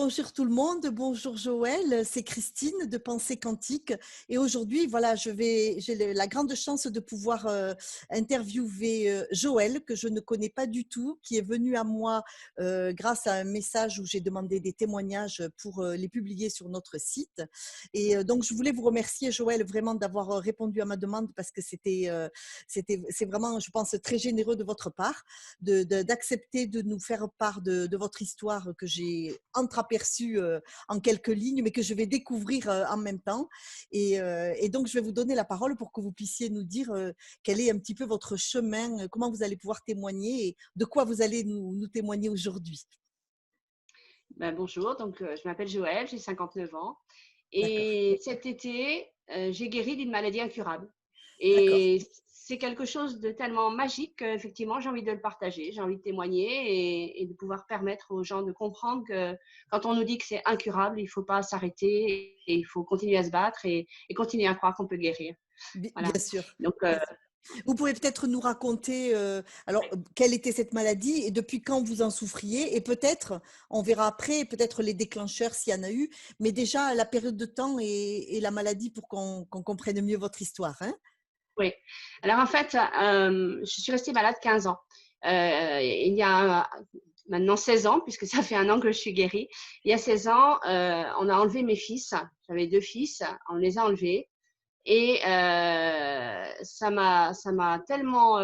bonjour tout le monde, bonjour Joël, c'est Christine de Pensée Quantique et aujourd'hui voilà j'ai la grande chance de pouvoir interviewer Joël que je ne connais pas du tout, qui est venu à moi grâce à un message où j'ai demandé des témoignages pour les publier sur notre site et donc je voulais vous remercier Joël vraiment d'avoir répondu à ma demande parce que c'est vraiment je pense très généreux de votre part d'accepter de nous faire part de votre histoire que j'ai entreaperçue en quelques lignes, mais que je vais découvrir en même temps. Et donc, je vais vous donner la parole pour que vous puissiez nous dire quel est un petit peu votre chemin, comment vous allez pouvoir témoigner et de quoi vous allez nous témoigner aujourd'hui. Bonjour, je m'appelle Joëlle, j'ai 59 ans D'accord, et cet été, j'ai guéri d'une maladie incurable d'accord. et c'est quelque chose de tellement magique qu'effectivement j'ai envie de le partager, j'ai envie de témoigner et de pouvoir permettre aux gens de comprendre que quand on nous dit que c'est incurable, il ne faut pas s'arrêter et il faut continuer à se battre et continuer à croire qu'on peut guérir. Voilà. Bien sûr. Donc, Bien sûr. Vous pouvez peut-être nous raconter quelle était cette maladie et depuis quand vous en souffriez et peut-être, on verra après, peut-être les déclencheurs s'il y en a eu, mais déjà la période de temps et la maladie pour qu'on comprenne mieux votre histoire. Hein. oui. Alors en fait, je suis restée malade 15 ans. Il y a maintenant 16 ans, puisque ça fait 1 an que je suis guérie. Il y a 16 ans, on a enlevé mes fils. J'avais 2 fils, on les a enlevés et ça m'a tellement,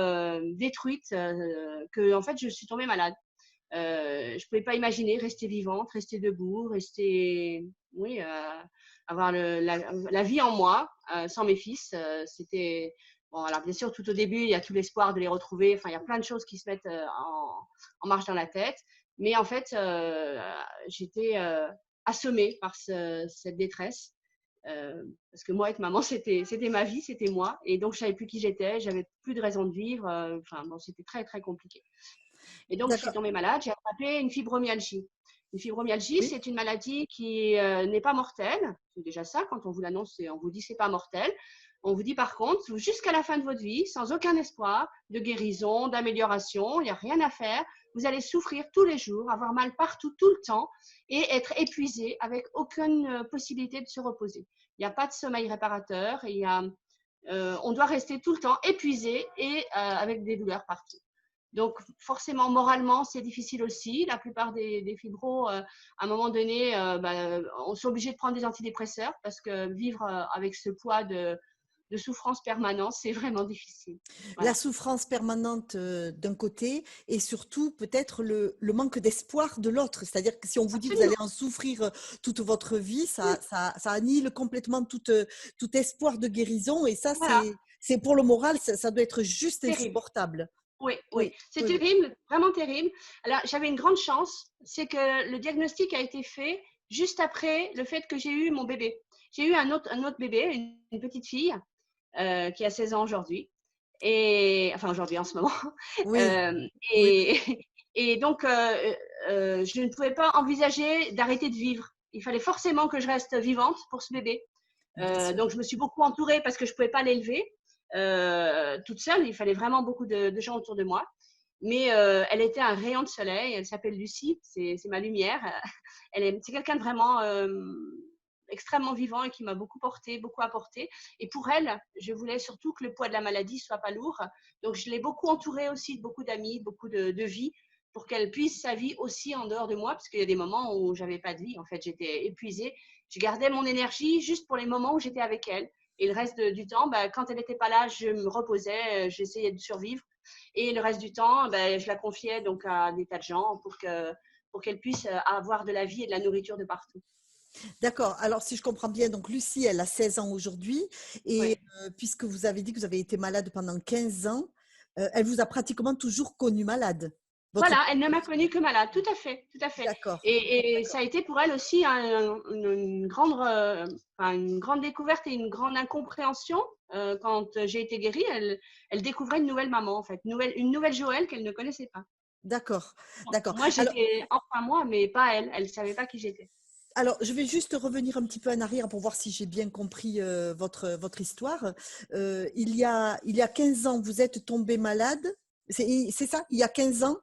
détruite, qu'en fait, je suis tombée malade. Je pouvais pas imaginer rester vivante, rester debout, rester oui, avoir la vie en moi, sans mes fils, c'était bon, alors bien sûr, tout au début, il y a tout l'espoir de les retrouver, enfin, il y a plein de choses qui se mettent, en marche dans la tête. Mais en fait, j'étais, assommée par cette détresse, parce que moi, être maman, c'était ma vie, c'était moi et donc je savais plus qui j'étais, j'avais plus de raison de vivre, enfin bon, c'était très, très compliqué. Et donc, je suis D'accord. tombée malade, j'ai attrapé une fibromyalgie. Une fibromyalgie, Oui. c'est une maladie qui n'est pas mortelle. C'est déjà ça, quand on vous l'annonce, on vous dit c'est pas mortel. On vous dit par contre, jusqu'à la fin de votre vie, sans aucun espoir de guérison, d'amélioration, il n'y a rien à faire. Vous allez souffrir tous les jours, avoir mal partout, tout le temps, et être épuisé avec aucune possibilité de se reposer. Il n'y a pas de sommeil réparateur, on doit rester tout le temps épuisé et avec des douleurs partout. Donc, forcément, moralement, c'est difficile aussi. La plupart des fibros, à un moment donné, on sont obligés de prendre des antidépresseurs parce que vivre avec ce poids de souffrance permanente, c'est vraiment difficile. La Voilà. souffrance permanente d'un côté et surtout peut-être le manque d'espoir de l'autre. C'est-à-dire que si on vous dit que vous allez Absolument. en souffrir toute votre vie, Oui. ça annihile complètement tout espoir de guérison. Et ça, Voilà. c'est pour le moral, ça doit être juste Terrible. insupportable. Oui, oui. Oui, C'est oui, oui. terrible, vraiment terrible. Alors, j'avais une grande chance, c'est que le diagnostic a été fait juste après le fait que j'ai eu mon bébé. J'ai eu un autre bébé, une petite fille, qui a 16 ans aujourd'hui. Et enfin aujourd'hui en ce moment. Oui, Euh, oui, oui, et, et donc, je ne pouvais pas envisager d'arrêter de vivre. Il fallait forcément que je reste vivante pour ce bébé. bien sûr. Donc, je me suis beaucoup entourée parce que je ne pouvais pas l'élever toute seule. Il fallait vraiment beaucoup de gens autour de moi. Mais elle était un rayon de soleil. Elle s'appelle Lucie. C'est ma lumière. C'est quelqu'un de vraiment extrêmement vivant et qui m'a beaucoup porté, beaucoup apporté. Et pour elle, je voulais surtout que le poids de la maladie soit pas lourd. Donc, je l'ai beaucoup entourée aussi de beaucoup d'amis, beaucoup de vie pour qu'elle puisse sa vie aussi en dehors de moi, parce qu'il y a des moments où j'avais pas de vie. En fait, j'étais épuisée. Je gardais mon énergie juste pour les moments où j'étais avec elle. Et le reste du temps, quand elle n'était pas là, je me reposais, j'essayais de survivre. Et le reste du temps, je la confiais donc à des tas de gens pour qu'elle puisse avoir de la vie et de la nourriture de partout. D'accord. Alors, si je comprends bien, donc Lucie, elle a 16 ans aujourd'hui. Et Oui. puisque vous avez dit que vous avez été malade pendant 15 ans, elle vous a pratiquement toujours connu malade. Votre Voilà, elle ne m'a connue que malade, tout à fait, tout à fait. D'accord, Et ça d'accord. a été pour elle aussi une grande découverte et une grande incompréhension. Quand j'ai été guérie, elle découvrait une nouvelle maman, en fait, une nouvelle Joëlle qu'elle ne connaissait pas. D'accord, d'accord. Moi, j'étais enfin moi, mais pas elle. Elle ne savait pas qui j'étais. Alors, je vais juste revenir un petit peu en arrière pour voir si j'ai bien compris votre histoire. Il y a 15 ans, vous êtes tombé malade. C'est ça? Il y a 15 ans,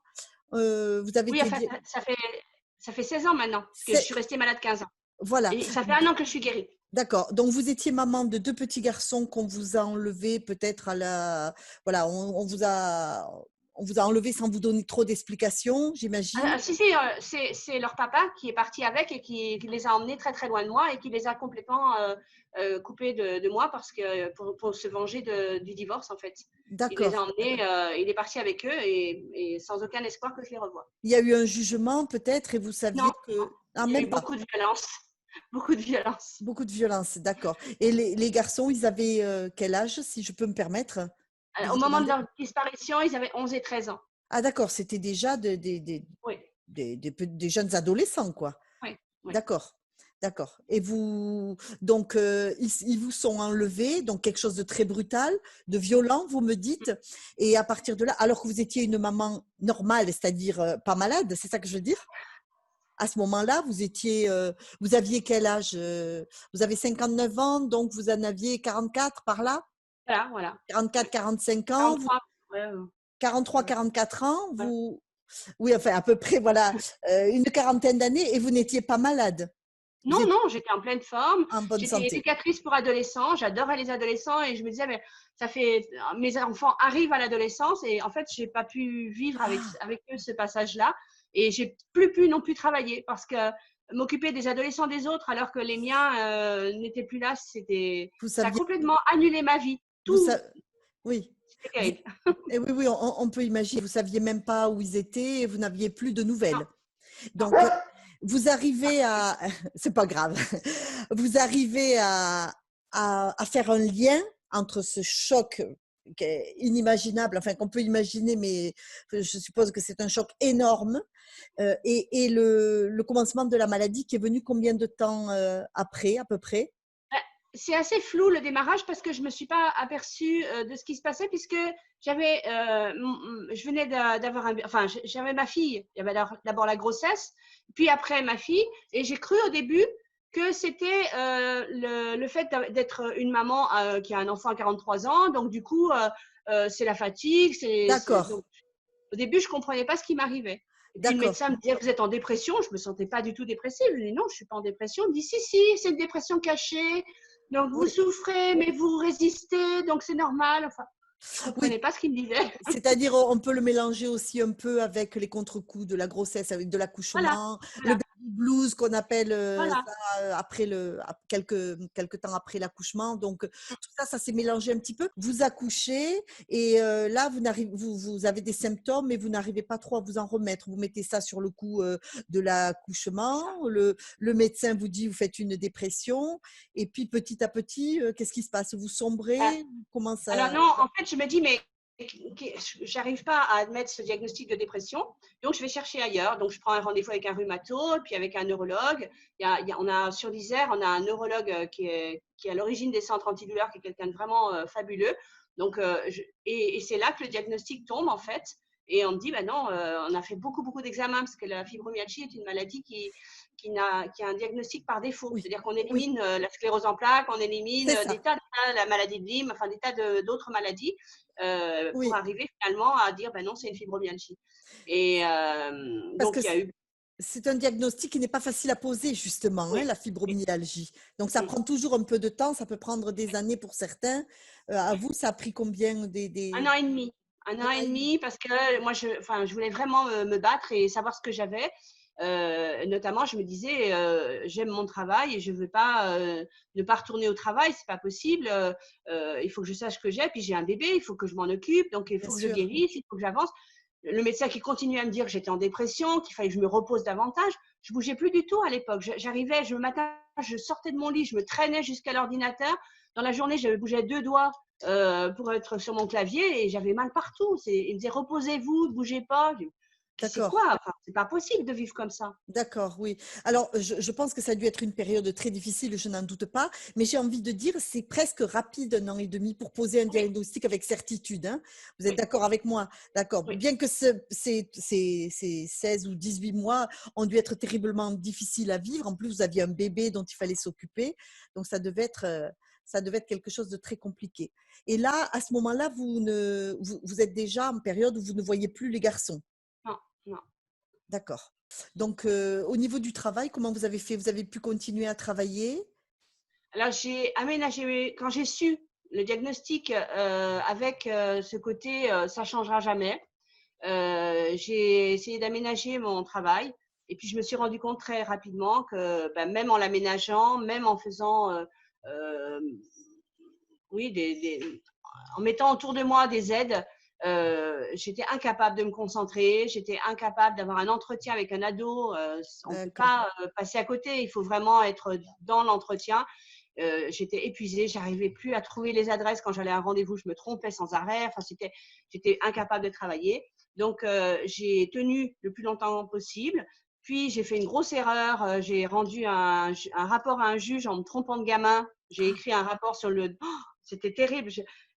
vous avez Oui, été... enfin, ça fait 16 ans maintenant, parce que je suis restée malade 15 ans. Voilà. Et ça fait 1 an que je suis guérie. D'accord. Donc, vous étiez maman de 2 petits garçons qu'on vous a enlevés peut-être voilà, on vous a enlevés sans vous donner trop d'explications, j'imagine? Si, si, c'est leur papa qui est parti avec et qui les a emmenés très très loin de moi et qui les a complètement coupés de moi parce que pour se venger du divorce en fait. Il les D'accord. a emmenés, il est parti avec eux et sans aucun espoir que je les revoie. Il y a eu un jugement peut-être et vous Non, saviez non, que ah, il y a eu même pas? beaucoup de violence, beaucoup de violence. Beaucoup de violence, d'accord. Et les garçons, ils avaient, quel âge, si je peux me permettre de Au vous moment de demander? leur disparition, ils avaient 11 et 13 ans. Ah d'accord, c'était déjà Oui, des jeunes adolescents, quoi. oui, oui. D'accord, d'accord. Et vous donc ils vous sont enlevés, donc quelque chose de très brutal, de violent, vous me dites et à partir de là alors que vous étiez une maman normale, c'est-à-dire, pas malade, c'est ça que je veux dire? À ce moment-là, vous aviez quel âge? Vous avez 59 ans, donc vous en aviez 44 par là? Voilà, voilà. Ouais. 44-45 ans, vous 43. Ouais, 43-44 ans, ouais. oui, enfin à peu près, voilà, une quarantaine d'années et vous n'étiez pas malade? Vous Non, étiez non, j'étais en pleine forme. en bonne J'étais santé? éducatrice pour adolescents. J'adorais les adolescents et je me disais, mais ça fait, mes enfants arrivent à l'adolescence et en fait, j'ai pas pu vivre Ah! avec eux ce passage-là et j'ai plus pu non plus travailler parce que m'occuper des adolescents des autres alors que les miens n'étaient plus là, Vous ça a saviez complètement annulé ma vie. vous sa Tout, oui, c'était vous terrible. et oui, oui, on peut imaginer, vous saviez même pas où ils étaient et vous n'aviez plus de Non, nouvelles. non. Donc, vous arrivez à c'est pas grave, vous arrivez à faire un lien entre ce choc qui est inimaginable, enfin qu'on peut imaginer, mais je suppose que c'est un choc énorme, et le commencement de la maladie qui est venu combien de temps, après à peu près? Bah, c'est assez flou le démarrage parce que je me suis pas aperçue de ce qui se passait puisque je venais d'avoir enfin, j'avais ma fille. Il y avait d'abord la grossesse, puis après ma fille, et j'ai cru au début que c'était le fait d'être une maman qui a un enfant à 43 ans, donc du coup, c'est la fatigue, D'accord, donc au début, je comprenais pas ce qui m'arrivait. Et puis le d'accord. médecin me disait, vous êtes en dépression. Je me sentais pas du tout dépressive. Je lui dis, non, je suis pas en dépression. Il me dit, si, si, c'est une dépression cachée. Donc vous Oui, souffrez, mais vous résistez, donc c'est normal. Enfin, je oui. comprenais pas ce qu'il me disait. C'est-à-dire, on peut le mélanger aussi un peu avec les contre-coups de la grossesse, avec de Voilà, l'accouchement, le voilà, baby blues qu'on appelle voilà. ça après quelques temps après l'accouchement. Donc, tout ça, ça s'est mélangé un petit peu. Vous accouchez et là, vous avez des symptômes, mais vous n'arrivez pas trop à vous en remettre. Vous mettez ça sur le coup de C'est ça. l'accouchement. Le médecin vous dit, vous faites une dépression. Et puis, petit à petit, qu'est-ce qui se passe? Vous Euh, sombrez? Comment ça? Alors non, en fait, je me dis, mais j'arrive pas à admettre ce diagnostic de dépression, donc je vais chercher ailleurs. Donc je prends un rendez-vous avec un rhumato, puis avec un neurologue. On a sur l'Isère, on a un neurologue qui est à l'origine des centres antidouleurs, qui est quelqu'un de vraiment fabuleux. Donc et c'est là que le diagnostic tombe en fait. Et on me dit, bah non, on a fait beaucoup d'examens parce que la fibromyalgie est une maladie qui a un diagnostic par défaut. Oui, C'est-à-dire qu'on oui, élimine la sclérose en plaques, on élimine c'est ça. la maladie de Lyme, enfin des tas d'autres maladies pour Oui, arriver finalement à dire, ben non, c'est une fibromyalgie. Et parce que donc, il y a eu, c'est un diagnostic qui n'est pas facile à poser justement, hein, oui, la oui, fibromyalgie. Donc ça oui, prend toujours un peu de temps, ça peut prendre des années pour certains. À vous, ça a pris combien 1 an et demi. Un un an an et et demi? demi, parce que moi, enfin, je voulais vraiment me battre et savoir ce que j'avais. Notamment, je me disais, j'aime mon travail et je veux pas ne pas retourner au travail, c'est pas possible. Il faut que je sache ce que j'ai. Puis j'ai un bébé, il faut que je m'en occupe, donc il Bien faut que je sûr. guérisse, il faut que j'avance. Le médecin qui continuait à me dire que j'étais en dépression, qu'il fallait que je me repose davantage. Je bougeais plus du tout à l'époque. J'arrivais, le matin, je sortais de mon lit, je me traînais jusqu'à l'ordinateur. Dans la journée, je bougeais 2 doigts pour être sur mon clavier et j'avais mal partout. Il me disait reposez-vous, ne bougez pas. C'est D'accord. quoi? Enfin, c'est pas possible de vivre comme ça. D'accord, oui. Alors, je pense que ça a dû être une période très difficile, je n'en doute pas, mais j'ai envie de dire, c'est presque rapide, 1 an et demi, pour poser un Oui, diagnostic avec certitude, hein. Vous êtes oui, d'accord avec moi? D'accord. oui. Bien que ces 16 ou 18 mois ont dû être terriblement difficiles à vivre. En plus, vous aviez un bébé dont il fallait s'occuper, donc ça devait être quelque chose de très compliqué. Et là, à ce moment-là, vous êtes déjà en période où vous ne voyez plus les garçons. Non, non. D'accord. Donc, au niveau du travail, comment vous avez fait? Vous avez pu continuer à travailler? Alors, j'ai aménagé, quand j'ai su le diagnostic avec ce côté ça changera jamais, j'ai essayé d'aménager mon travail. Et puis, je me suis rendu compte très rapidement que ben, même en l'aménageant, même en faisant, euh, oui, en mettant autour de moi des aides, j'étais incapable de me concentrer, j'étais incapable d'avoir un entretien avec un ado. On ne peut D'accord. pas passer à côté, il faut vraiment être dans l'entretien. J'étais épuisée, j'arrivais plus à trouver les adresses quand j'allais à un rendez-vous, je me trompais sans arrêt. Enfin, j'étais incapable de travailler. Donc, j'ai tenu le plus longtemps possible. Puis, j'ai fait une grosse erreur. J'ai rendu un rapport à un juge en me trompant de gamin. J'ai écrit un rapport sur le. Oh, c'était terrible.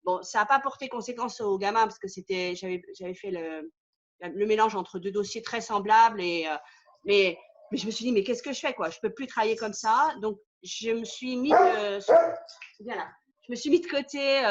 Bon, ça n'a pas porté conséquence au gamin parce que j'avais fait le mélange entre deux dossiers très semblables. Mais je me suis dit, mais qu'est-ce que je fais, quoi? Je peux plus travailler comme ça. Donc, je me suis mis voilà. Je me suis mis de côté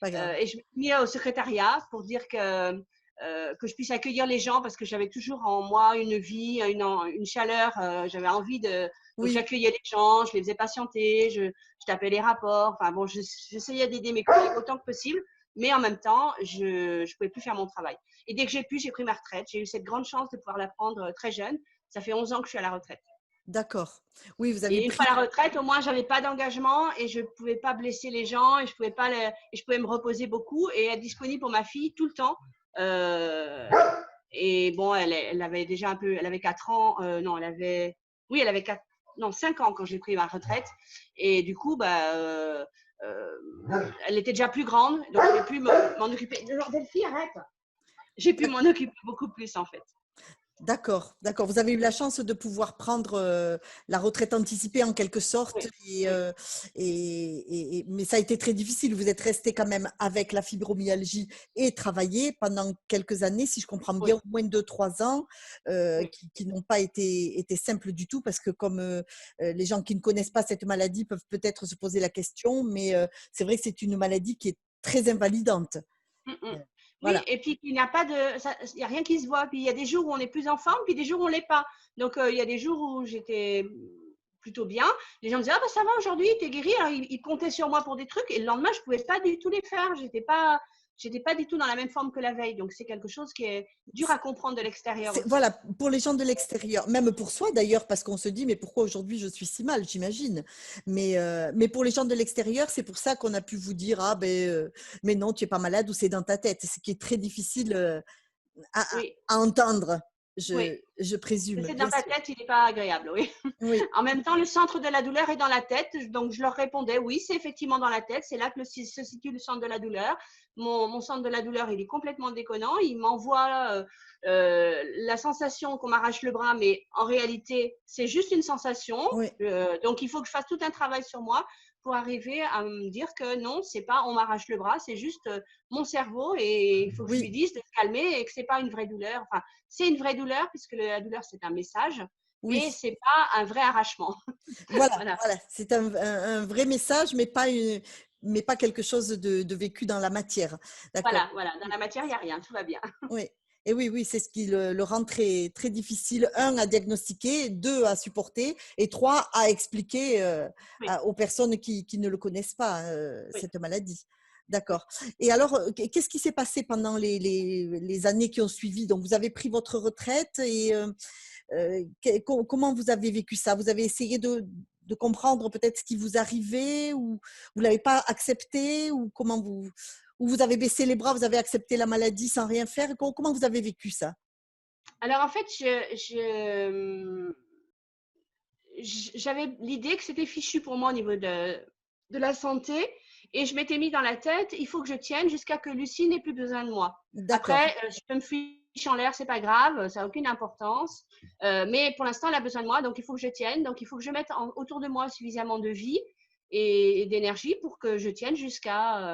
Pas grave. et je me suis mis au secrétariat pour dire que je puisse accueillir les gens parce que j'avais toujours en moi une vie, une chaleur. J'avais envie de. Donc, Oui, j'accueillais les gens, je les faisais patienter, je tapais les rapports. Enfin, bon, j'essayais d'aider mes collègues autant que possible, mais en même temps, je ne pouvais plus faire mon travail. Et dès que j'ai pu, j'ai pris ma retraite. J'ai eu cette grande chance de pouvoir la prendre très jeune. Ça fait 11 ans que je suis à la retraite. d'accord. Oui, vous avez Et une fois pris. à la retraite, au moins, j'avais pas d'engagement et je pouvais pas blesser les gens et je pouvais me reposer beaucoup et être disponible pour ma fille tout le temps. Euh, et bon, elle avait déjà un peu, elle avait 4 ans, non, oui, elle avait 4, non, 5 ans quand j'ai pris ma retraite. Et du coup, bah, elle était déjà plus grande, donc j'ai pu m'en occuper. Genre, Delphi, arrête! J'ai pu m'en occuper beaucoup plus en fait. D'accord, d'accord. Vous avez eu la chance de pouvoir prendre la retraite anticipée en quelque sorte, Oui, oui, mais ça a été très difficile. Vous êtes resté quand même avec la fibromyalgie et travaillé pendant quelques années, si je comprends bien, oui, au moins 2, 3 ans, oui. qui n'ont pas été simples du tout, parce que comme les gens qui ne connaissent pas cette maladie peuvent peut-être se poser la question, mais c'est vrai que c'est une maladie qui est très invalidante. Mm, mm. Euh, Oui, Voilà. et puis il n'y a pas de, il y a rien qui se voit. Puis il y a des jours où on est plus en forme, puis des jours où on l'est pas. Donc il y a des jours où j'étais plutôt bien. Les gens me disaient ah bah ça va aujourd'hui, t'es guéri. Alors ils comptaient sur moi pour des trucs et le lendemain je pouvais pas du tout les faire. J'étais pas du tout dans la même forme que la veille. Donc c'est quelque chose qui est dur à comprendre de l'extérieur aussi. Voilà, pour les gens de l'extérieur, même pour soi d'ailleurs, parce qu'on se dit, mais pourquoi aujourd'hui je suis si mal, j'imagine. Mais pour les gens de l'extérieur, c'est pour ça qu'on a pu vous dire, ah ben, mais non, tu es pas malade ou c'est dans ta tête, ce qui est très difficile Oui, à entendre, oui. je présume, C'est dans bien ta sûr. tête, il n'est pas agréable, oui. Oui, En même temps, le centre de la douleur est dans la tête. Donc, je leur répondais, oui, c'est effectivement dans la tête. C'est là que se situe le centre de la douleur. Mon centre de la douleur, il est complètement déconnant. Il m'envoie la sensation qu'on m'arrache le bras, mais en réalité, c'est juste une sensation. oui, Donc, il faut que je fasse tout un travail sur moi pour arriver à me dire que non, c'est pas on m'arrache le bras, c'est juste mon cerveau et il faut que je lui oui, dise de se calmer et que c'est pas une vraie douleur. Enfin, c'est une vraie douleur puisque la douleur, c'est un message, mais oui. c'est pas un vrai arrachement. Voilà, Voilà, voilà. C'est un vrai message, mais pas quelque chose de vécu dans la matière. D'accord. voilà, voilà. Dans la matière, il n'y a rien, tout va bien. Oui. Et oui, oui, c'est ce qui le rend très, très difficile. Un, à diagnostiquer, deux, à supporter, et trois, à expliquer Oui, aux personnes qui ne le connaissent pas, oui, cette maladie. oui. D'accord. Et alors, qu'est-ce qui s'est passé pendant les années qui ont suivi? Donc, vous avez pris votre retraite et comment vous avez vécu ça? Vous avez essayé de comprendre peut-être ce qui vous arrivait ou vous l'avez pas accepté ou ou vous avez baissé les bras, vous avez accepté la maladie sans rien faire? Comment vous avez vécu ça? Alors en fait, j'avais l'idée que c'était fichu pour moi au niveau de la santé et je m'étais mis dans la tête, il faut que je tienne jusqu'à que Lucie n'ait plus besoin de moi. D'accord. Après, je peux me fiche en l'air, c'est pas grave, ça n'a aucune importance. Mais pour l'instant, elle a besoin de moi, donc il faut que je tienne. Donc il faut que je mette autour de moi suffisamment de vie et d'énergie pour que je tienne jusqu'à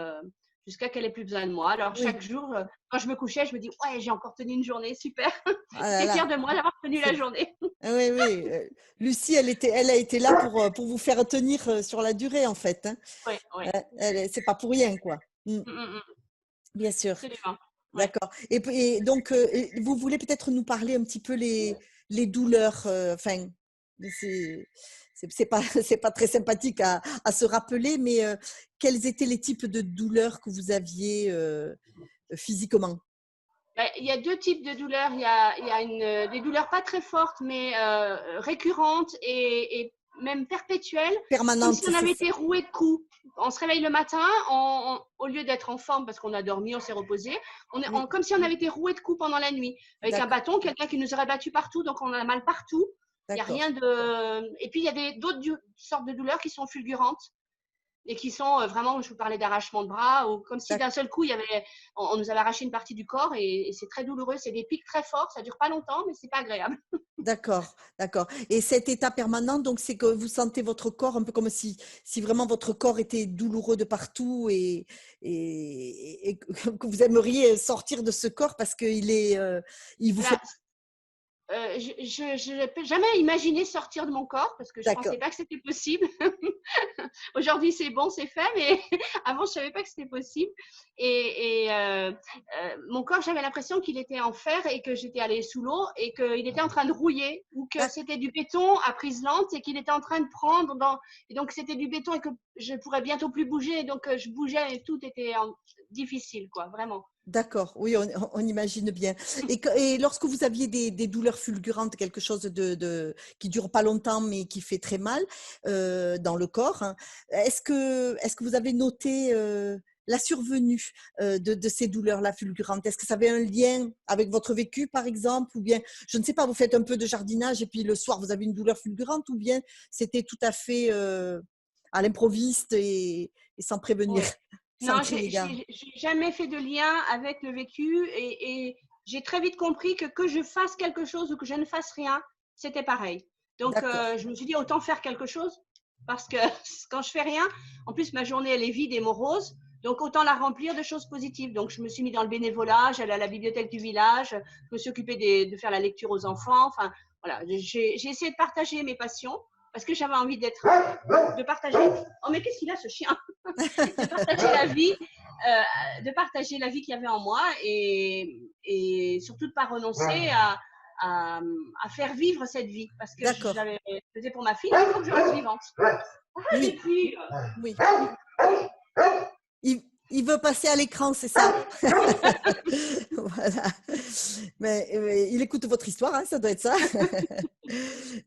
qu'elle ait plus besoin de moi. Alors Oui. chaque jour, quand je me couchais, je me dis ouais, j'ai encore tenu une journée, super. Ah là J'étais fière là. de moi d'avoir tenu la C'est journée. ah oui, oui. Lucie, elle a été là pour vous faire tenir sur la durée, en fait, hein. Oui, oui. C'est pas pour rien, quoi. Mm, Mm, mm, mm. bien sûr. Absolument. Ouais. D'accord. Et donc, vous voulez peut-être nous parler un petit peu les douleurs, enfin, c'est c'est pas c'est pas très sympathique à se rappeler, mais quels étaient les types de douleurs que vous aviez physiquement? Bah, il y a 2 types de douleurs. Il y a des douleurs pas très fortes, mais récurrentes et même perpétuelles, comme si Permanentes, on c'est avait ça. été roué de coups. On se réveille le matin, au lieu d'être en forme parce qu'on a dormi, on s'est reposé, Oui, comme si on avait été roué de coups pendant la nuit. Avec un d'accord, bâton, quelqu'un qui nous aurait battu partout, donc on a mal partout. Il y a d'accord. rien de. Et puis il y a d'autres sortes de douleurs qui sont fulgurantes et qui sont vraiment, je vous parlais d'arrachement de bras, ou comme si d'un seul coup, on nous avait arraché une partie du corps et c'est très douloureux. C'est des pics très forts, ça dure pas longtemps, mais c'est pas agréable. D'accord, d'accord. Et cet état permanent, donc, c'est que vous sentez votre corps un peu comme si vraiment votre corps était douloureux de partout et que vous aimeriez sortir de ce corps parce il vous fait. Voilà. Je n'ai jamais imaginé sortir de mon corps parce que je pensais D'accord, pas que c'était possible. Aujourd'hui, c'est bon, c'est fait, mais avant, je savais pas que c'était possible. Mon corps, j'avais l'impression qu'il était en fer et que j'étais allée sous l'eau et qu'il était en train de rouiller ou que d'ac- c'était du béton à prise lente et qu'il était en train de prendre dans. Et donc, c'était du béton et que je pourrais bientôt plus bouger. Et donc, je bougeais et tout était difficile, quoi, vraiment. d'accord. Oui, on imagine bien. Et lorsque vous aviez des douleurs fulgurantes, quelque chose qui dure pas longtemps mais qui fait très mal dans le corps, hein, est-ce que vous avez noté la survenue de ces douleurs-là fulgurantes? Est-ce que ça avait un lien avec votre vécu, par exemple? Ou bien, je ne sais pas, vous faites un peu de jardinage et puis le soir, vous avez une douleur fulgurante? Ou bien c'était tout à fait à l'improviste et sans prévenir, Ouais. sans Non, crier gare? j'ai jamais fait de lien avec le vécu et j'ai très vite compris que je fasse quelque chose ou que je ne fasse rien, c'était pareil. Donc, D'accord, je me suis dit autant faire quelque chose parce que quand je fais rien, en plus ma journée elle est vide et morose, donc autant la remplir de choses positives. Donc, je me suis mis dans le bénévolat, j'allais à la bibliothèque du village, je me suis occupée de faire la lecture aux enfants. Enfin, voilà, j'ai essayé de partager mes passions parce que j'avais envie de partager. Oh, mais qu'est-ce qu'il a ce chien? De partager la vie, de partager la vie qu'il y avait en moi et surtout de ne pas renoncer à faire vivre cette vie parce que je d'accord. l'avais faisais pour ma fille, il faut que je reste vivante. Et Oui, puis, oui. Il veut passer à l'écran, c'est ça? Voilà. Mais il écoute votre histoire, hein, ça doit être ça.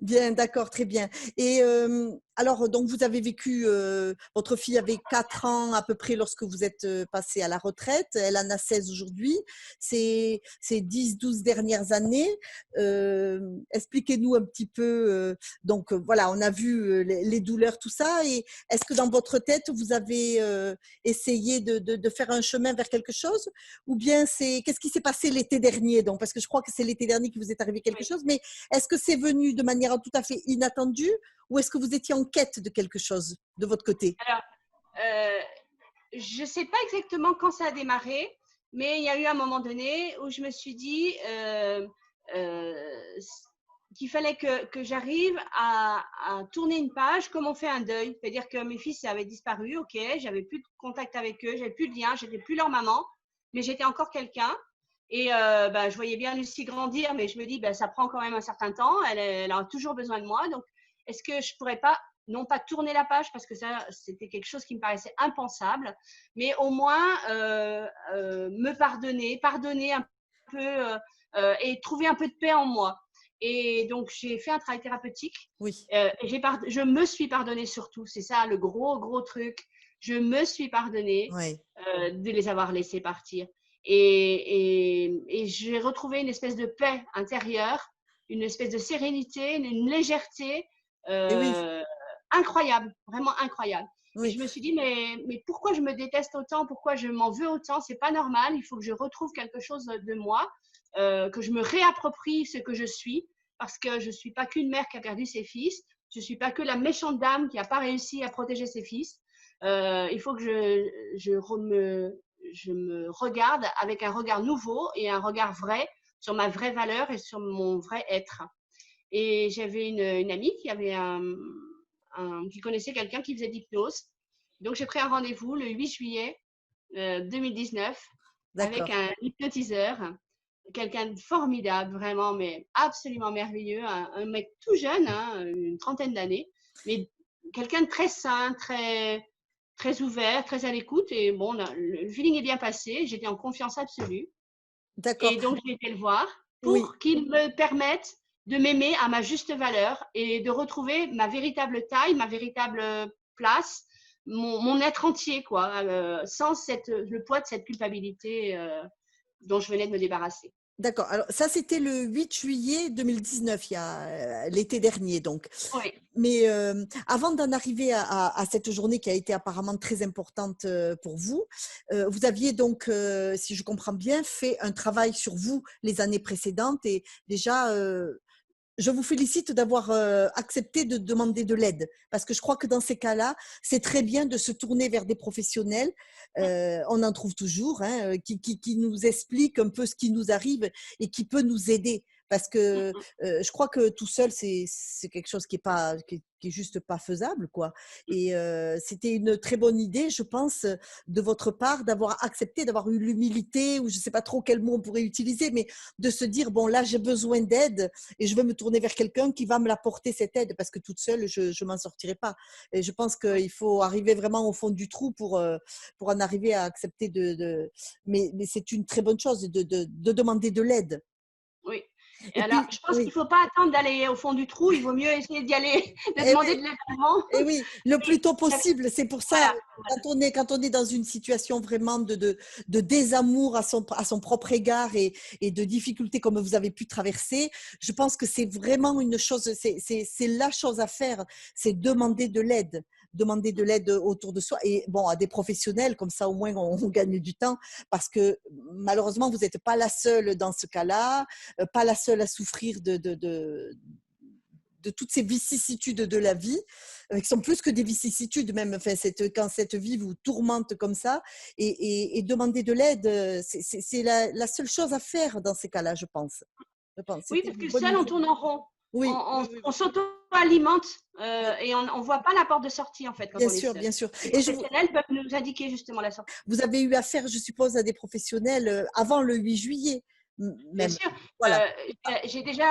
Bien, d'accord, très bien. Et alors, donc, vous avez vécu, votre fille avait 4 ans à peu près lorsque vous êtes passé à la retraite. Elle en a 16 aujourd'hui. Ces 10-12 dernières années, expliquez-nous un petit peu. Donc, voilà, on a vu les douleurs, tout ça. Et est-ce que dans votre tête, vous avez essayer de faire un chemin vers quelque chose? Ou bien qu'est-ce qui s'est passé l'été dernier donc? Parce que je crois que c'est l'été dernier qu'il vous est arrivé quelque oui. chose, mais est-ce que c'est venu de manière tout à fait inattendue ou est-ce que vous étiez en quête de quelque chose de votre côté? Alors, euh, je ne sais pas exactement quand ça a démarré, mais il y a eu un moment donné où je me suis dit euh, qu'il fallait que j'arrive à tourner une page comme on fait un deuil. C'est-à-dire que mes fils avaient disparu, ok, j'avais plus de contact avec eux, j'avais plus de lien, j'étais plus leur maman, mais j'étais encore quelqu'un. Et je voyais bien Lucie grandir, mais je me dis, ça prend quand même un certain temps, elle a toujours besoin de moi. Donc, est-ce que je pourrais pas non pas tourner la page parce que ça c'était quelque chose qui me paraissait impensable, mais au moins me pardonner un peu et trouver un peu de paix en moi. Et donc j'ai fait un travail thérapeutique. Oui, Je me suis pardonnée surtout, c'est ça le gros truc. Je me suis pardonnée ouais. de les avoir laissés partir. Et j'ai retrouvé une espèce de paix intérieure, une espèce de sérénité, une légèreté Et oui, euh, incroyable, vraiment incroyable. Et oui, je me suis dit, mais pourquoi je me déteste autant? Pourquoi je m'en veux autant? C'est pas normal. Il faut que je retrouve quelque chose de moi, que je me réapproprie ce que je suis, parce que je suis pas qu'une mère qui a perdu ses fils. Je suis pas que la méchante dame qui a pas réussi à protéger ses fils. Il faut que je me regarde avec un regard nouveau et un regard vrai sur ma vraie valeur et sur mon vrai être. Et j'avais une amie qui connaissait quelqu'un qui faisait de l'hypnose. Donc, j'ai pris un rendez-vous le 8 juillet 2019 avec d'accord. un hypnotiseur quelqu'un de formidable, vraiment, mais absolument merveilleux, un mec tout jeune, hein, une trentaine d'années, mais quelqu'un de très sain, très ouvert, très à l'écoute. Et bon, le feeling est bien passé, j'étais en confiance absolue. D'accord. Et donc, j'ai été le voir Oui. pour qu'il me permette de m'aimer à ma juste valeur et de retrouver ma véritable taille, ma véritable place, mon être entier, quoi, sans le poids de cette culpabilité dont je venais de me débarrasser. D'accord. Alors ça, c'était le 8 juillet 2019, il y a, l'été dernier donc. Oui, Mais, avant d'en arriver à cette journée qui a été apparemment très importante, pour vous, vous aviez donc, si je comprends bien, fait un travail sur vous les années précédentes et déjà, je vous félicite d'avoir, accepté de demander de l'aide. Parce que je crois que dans ces cas-là, c'est très bien de se tourner vers des professionnels, on en trouve toujours, hein, qui nous expliquent un peu ce qui nous arrive et qui peut nous aider. Parce que, je crois que tout seul, c'est quelque chose qui est juste pas faisable, quoi. Et c'était une très bonne idée, je pense, de votre part d'avoir accepté, d'avoir eu l'humilité ou je sais pas trop quel mot on pourrait utiliser, mais de se dire: «Bon là, j'ai besoin d'aide et je vais me tourner vers quelqu'un qui va me l'apporter cette aide parce que toute seule, je m'en sortirai pas». Et je pense qu'il faut arriver vraiment au fond du trou pour en arriver à accepter mais c'est une très bonne chose de demander de l'aide. oui. Et Et alors, puis, je pense qu'il oui, ne faut pas attendre d'aller au fond du trou, il vaut mieux essayer d'y aller, de et demander oui. de l'aide avant. Et oui, le plus tôt J'avais- possible. C'est pour ça, Voilà, quand on est dans une situation vraiment de désamour à son propre égard et de difficulté comme vous avez pu traverser, je pense que c'est vraiment une chose, c'est la chose à faire, c'est demander de l'aide. Demander de l'aide autour de soi et bon, à des professionnels, comme ça au moins on gagne du temps parce que malheureusement vous n'êtes pas la seule dans ce cas-là, pas la seule à souffrir de toutes ces vicissitudes de la vie, qui sont plus que des vicissitudes même, enfin, quand cette vie vous tourmente comme ça, et demander de l'aide, c'est la seule chose à faire dans ces cas-là, je pense. Je pense. Oui, C'était parce une que bonne seul, on idée. tourne en rond. On, Oui, on, oui, oui, on oui, s'auto-alimente oui. et on ne voit pas la porte de sortie, en fait, quand Bien on est sûr, seul. bien sûr. Les Et professionnels peuvent nous indiquer justement la sortie. vous avez eu affaire, je suppose, à des professionnels avant le 8 juillet, Bien même. sûr, Voilà. j'ai déjà,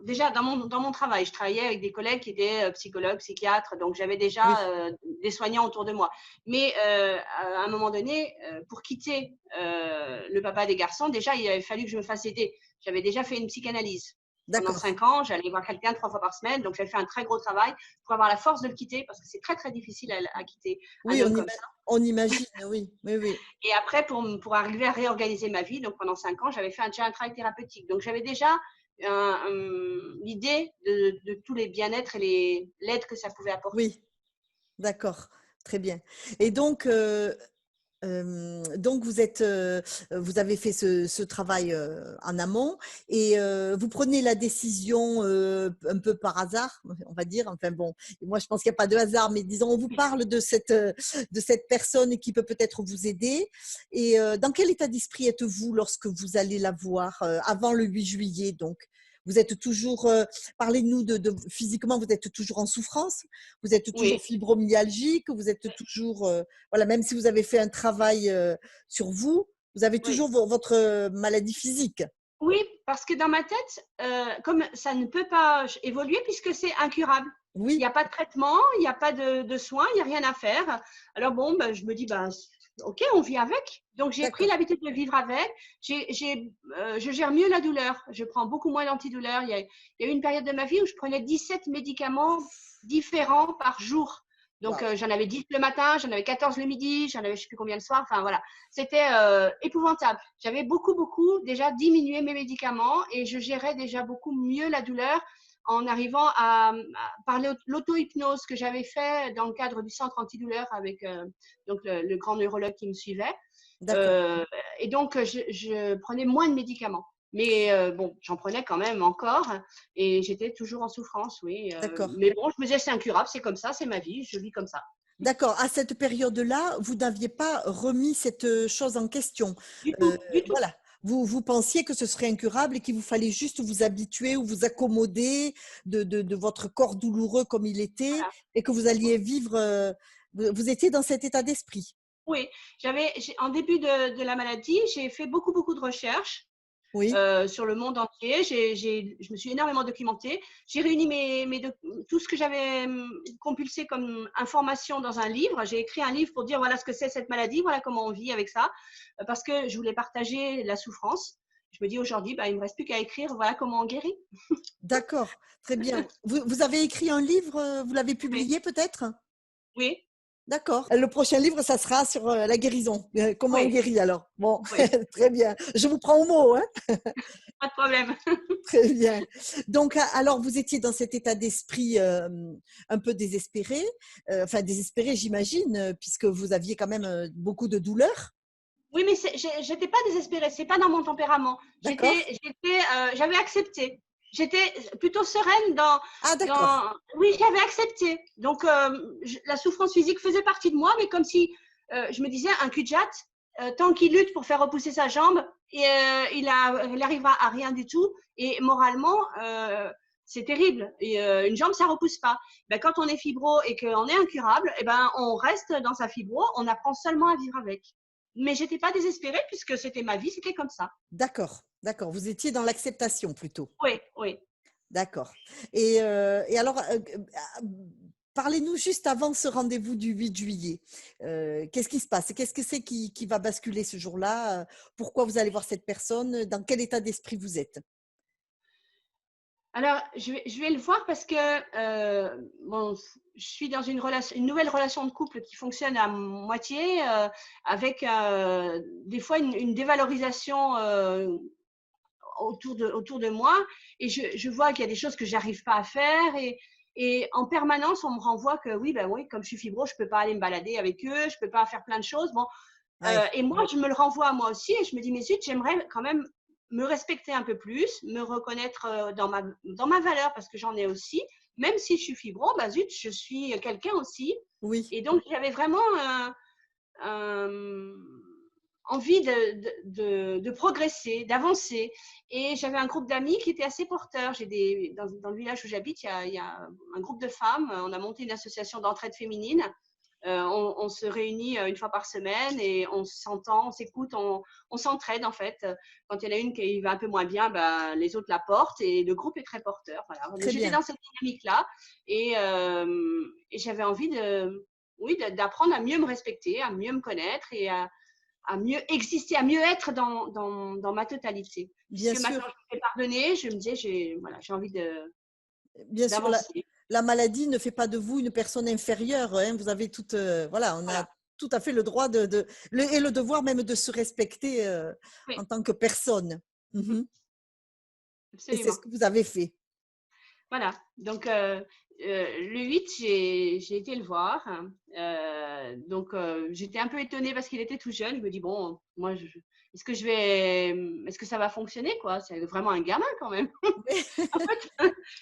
déjà dans mon travail, je travaillais avec des collègues qui étaient psychologues, psychiatres, donc j'avais déjà Oui, des soignants autour de moi. Mais à un moment donné, pour quitter le papa des garçons, déjà, il avait fallu que je me fasse aider. J'avais déjà fait une psychanalyse. Pendant d'accord. 5 ans, j'allais voir quelqu'un 3 fois par semaine, donc j'avais fait un très gros travail pour avoir la force de le quitter, parce que c'est très, très difficile à quitter un Oui, homme comme ça. on imagine, oui, oui, oui. Et après, pour arriver à réorganiser ma vie, donc pendant 5 ans, j'avais fait déjà un travail thérapeutique. Donc j'avais déjà l'idée de tous les bien-être et l'aide que ça pouvait apporter. Oui, d'accord, très bien. Et donc vous avez fait ce travail, en amont et vous prenez la décision, un peu par hasard, on va dire. Enfin bon, moi je pense qu'il y a pas de hasard, mais disons on vous parle de cette personne qui peut peut-être vous aider et dans quel état d'esprit êtes-vous lorsque vous allez la voir, avant le 8 juillet donc? Vous êtes toujours, parlez-nous physiquement, vous êtes toujours en souffrance? Vous êtes toujours Oui, fibromyalgique? Vous êtes toujours, voilà, même si vous avez fait un travail sur vous, vous avez oui. toujours votre maladie physique. Oui, parce que dans ma tête, comme ça ne peut pas évoluer puisque c'est incurable. Il n'y Oui, a pas de traitement, il n'y a pas de soins, il n'y a rien à faire. Alors bon, ben, je me dis, ben, ok, on vit avec. Donc j'ai pris d'accord. l'habitude de vivre avec. Je gère mieux la douleur. Je prends beaucoup moins d'antidouleurs. Il y a eu une période de ma vie où je prenais 17 médicaments différents par jour. Donc Waouh! j'en avais 10 le matin, j'en avais 14 le midi, j'en avais je ne sais plus combien le soir. Enfin voilà, c'était épouvantable. J'avais beaucoup déjà diminué mes médicaments et je gérais déjà beaucoup mieux la douleur en arrivant à parler de l'auto-hypnose que j'avais fait dans le cadre du centre antidouleur avec donc le grand neurologue qui me suivait. D'accord, Euh, et donc, je prenais moins de médicaments. Mais bon, j'en prenais quand même encore et j'étais toujours en souffrance, oui. d'accord. Mais bon, je me disais, c'est incurable, c'est comme ça, c'est ma vie, je vis comme ça. D'accord, à cette période-là, vous n'aviez pas remis cette, chose en question? Du tout, du tout. Voilà, vous pensiez que ce serait incurable et qu'il vous fallait juste vous habituer ou vous accommoder de votre corps douloureux comme il était Voilà. et que vous alliez vivre, vous étiez dans cet état d'esprit? Oui, en début de la maladie, j'ai fait beaucoup de recherches. Oui. sur le monde entier. Je me suis énormément documentée. J'ai réuni tout ce que j'avais compulsé comme information dans un livre. J'ai écrit un livre pour dire voilà ce que c'est cette maladie, voilà comment on vit avec ça, parce que je voulais partager la souffrance. Je me dis aujourd'hui, il ne me reste plus qu'à écrire voilà comment on guérit. D'accord, très bien. Vous avez écrit un livre, vous l'avez Oui. publié peut-être? Oui. D'accord. Le prochain livre, ça sera sur la guérison. Comment on Oui. guérit alors? Bon, Oui. très bien. Je vous prends au mot, hein? Pas de problème. Très bien. Donc, alors, vous étiez dans cet état d'esprit un peu désespéré, enfin désespéré, j'imagine, puisque vous aviez quand même beaucoup de douleurs. Oui, mais j'étais pas désespérée. C'est pas dans mon tempérament. D'accord? J'avais accepté. J'étais plutôt sereine Ah, d'accord. Oui, j'avais accepté. Donc, la souffrance physique faisait partie de moi, mais comme si je me disais, un cul-de-jatte, tant qu'il lutte pour faire repousser sa jambe, il arrivera à rien du tout. Et moralement, c'est terrible. Et une jambe, ça repousse pas. Quand on est fibro et qu'on est incurable, on reste dans sa fibro. On apprend seulement à vivre avec. Mais j'étais pas désespérée puisque c'était ma vie, c'était comme ça. D'accord. D'accord. Vous étiez dans l'acceptation plutôt. Oui, oui. D'accord. Et alors, parlez-nous juste avant ce rendez-vous du 8 juillet. Qu'est-ce qui se passe? Qu'est-ce que c'est qui va basculer ce jour-là? Pourquoi vous allez voir cette personne? Dans quel état d'esprit vous êtes? Alors, je vais le voir parce que bon, je suis dans une nouvelle relation de couple qui fonctionne à moitié, avec des fois une dévalorisation autour de moi. Et je vois qu'il y a des choses que j'arrive pas à faire. Et en permanence, on me renvoie que oui, oui, comme je suis fibro, je peux pas aller me balader avec eux, je peux pas faire plein de choses. Bon, Ouais, et moi, je me le renvoie à moi aussi et je me dis, mais zut, j'aimerais quand même me respecter un peu plus, me reconnaître dans ma valeur parce que j'en ai aussi. Même si je suis fibro, zut, je suis quelqu'un aussi. oui, Et donc, j'avais vraiment envie de progresser, d'avancer. Et j'avais un groupe d'amis qui était assez porteur. Dans le village où j'habite, il y a un groupe de femmes. On a monté une association d'entraide féminine. On se réunit une fois par semaine et on s'entend, on s'écoute, on s'entraide en fait. Quand il y en a une qui va un peu moins bien, les autres la portent et le groupe est très porteur. Voilà. très J'étais bien. dans cette dynamique-là et j'avais envie oui, d'apprendre à mieux me respecter, à mieux me connaître et à mieux exister, à mieux être dans ma totalité. Bien Puisque sûr, maintenant je me fais pardonner, je me disais, j'ai envie bien sûr, d'avancer. la maladie ne fait pas de vous une personne inférieure, hein. Vous avez toute, voilà, on a Voilà. tout à fait le droit et le devoir même de se respecter Oui, en tant que personne. Mhm. Et c'est ce absolument. que vous avez fait. Voilà, donc le 8, j'ai été le voir. Donc j'étais un peu étonnée parce qu'il était tout jeune. Je me dis, bon, moi, est-ce que ça va fonctionner, quoi? C'est vraiment un gamin quand même. En fait,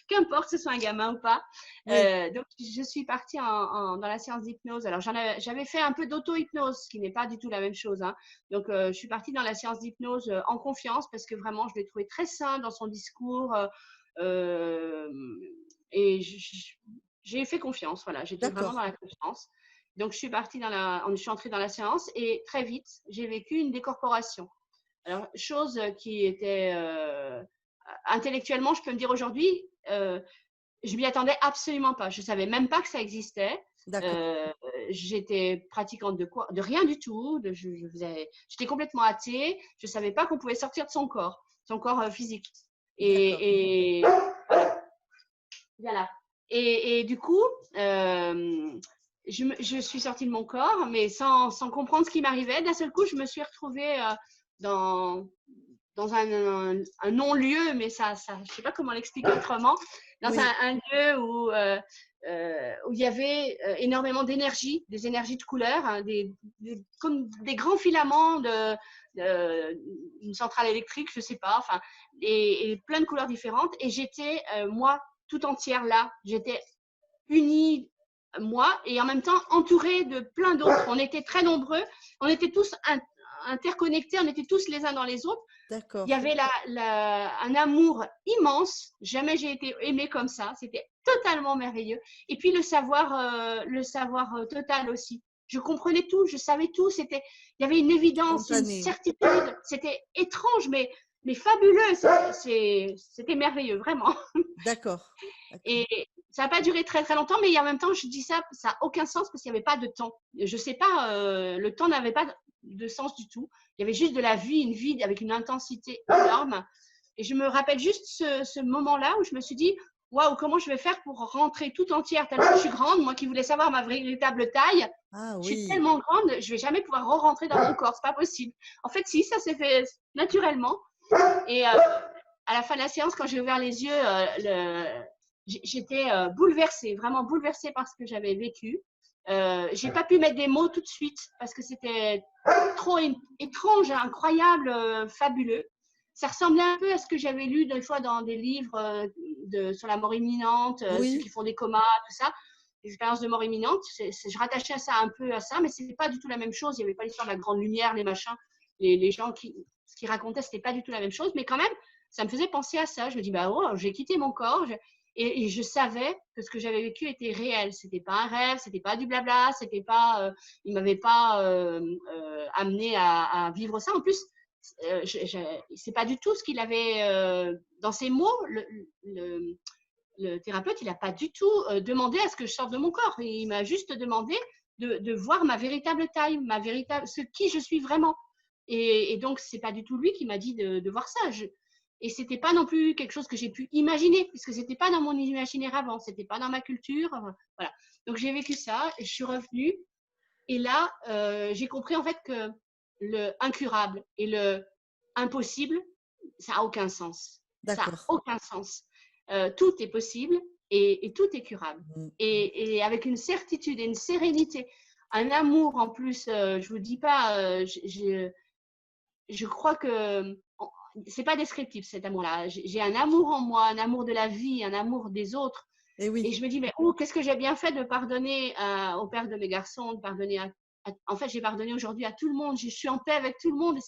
qu'importe que ce soit un gamin ou pas. Oui, Donc je suis partie dans la séance d'hypnose. Alors j'avais fait un peu d'auto-hypnose, ce qui n'est pas du tout la même chose, hein. Donc je suis partie dans la séance d'hypnose en confiance parce que vraiment, je l'ai trouvé très sain dans son discours. Euh, et j'ai fait confiance, voilà, j'étais vraiment d'accord. dans la confiance. Donc je suis entrée dans la séance et très vite, j'ai vécu une décorporation. Alors, chose qui était intellectuellement, je peux me dire aujourd'hui, je m'y attendais absolument pas. Je savais même pas que ça existait. D'accord, Euh, J'étais pratiquante de quoi? De rien du tout. J'étais complètement athée. Je savais pas qu'on pouvait sortir de son corps physique. d'accord. Et voilà. Voilà. Et du coup, je suis sortie de mon corps, mais sans comprendre ce qui m'arrivait. D'un seul coup, je me suis retrouvée dans, dans un non-lieu, mais je ne sais pas comment l'expliquer autrement, dans Oui, un lieu où il y avait énormément d'énergie, des énergies de couleurs, hein, comme des grands filaments d'une centrale électrique, je ne sais pas, enfin, et plein de couleurs différentes. Et j'étais, moi, tout entière là. J'étais unie, moi, et en même temps entourée de plein d'autres. On était très nombreux, on était tous interconnectés, on était tous les uns dans les autres. Il y d'accord. avait un amour immense. Jamais j'ai été aimée comme ça. C'était totalement merveilleux. Et puis le savoir total aussi. Je comprenais tout, je savais tout. Il y avait une évidence, une Spontané. certitude. C'était étrange, mais mais fabuleux. C'était merveilleux, vraiment. D'accord. Et ça n'a pas duré très très longtemps, mais en même temps, je dis ça, ça n'a aucun sens parce qu'il n'y avait pas de temps. Je sais pas, le temps n'avait pas de sens du tout. Il y avait juste de la vie, une vie avec une intensité énorme. Et je me rappelle juste ce moment-là où je me suis dit, waouh, comment je vais faire pour rentrer tout entière tellement je suis grande, moi qui voulais savoir ma véritable taille. Ah Je suis oui, tellement grande, je vais jamais pouvoir rentrer dans mon corps, c'est pas possible. En fait, si, ça s'est fait naturellement. Et à la fin de la séance, quand j'ai ouvert les yeux, j'étais bouleversée, vraiment bouleversée par ce que j'avais vécu. J'ai pas pu mettre des mots tout de suite parce que c'était trop étrange, incroyable, fabuleux. Ça ressemblait un peu à ce que j'avais lu des fois dans des livres sur la mort imminente, ceux oui, qui font des comas, tout ça, des expériences de mort imminente. Je rattachais ça un peu à ça, mais c'était pas du tout la même chose. Il n'y avait pas l'histoire de la grande lumière, les machins, les gens ce qu'ils racontaient, c'était pas du tout la même chose. Mais quand même, ça me faisait penser à ça. Je me dis, bah oh, j'ai quitté mon corps. Et je savais que ce que j'avais vécu était réel. C'était pas un rêve, c'était pas du blabla, c'était pas, il m'avait pas amené à vivre ça. En plus, c'est pas du tout ce qu'il avait dans ses mots. Le thérapeute, il n'a pas du tout demandé à ce que je sorte de mon corps. Il m'a juste demandé de voir ma véritable taille, ce qui je suis vraiment. Et donc, c'est pas du tout lui qui m'a dit de voir ça. Et c'était pas non plus quelque chose que j'ai pu imaginer, puisque c'était pas dans mon imaginaire avant, c'était pas dans ma culture. Voilà. Donc, j'ai vécu ça, je suis revenue. Et là, j'ai compris en fait que le incurable et le impossible, ça n'a aucun sens. Ça n'a d'accord. aucun sens. Tout est possible et tout est curable. Mm. Et avec une certitude et une sérénité, un amour en plus, je vous dis pas, je crois que c'est pas descriptif cet amour-là. J'ai un amour en moi, un amour de la vie, un amour des autres. Et Et oui, je me dis, mais oh, qu'est-ce que j'ai bien fait de pardonner au père de mes garçons, de pardonner en fait, j'ai pardonné aujourd'hui à tout le monde. Je suis en paix avec tout le monde.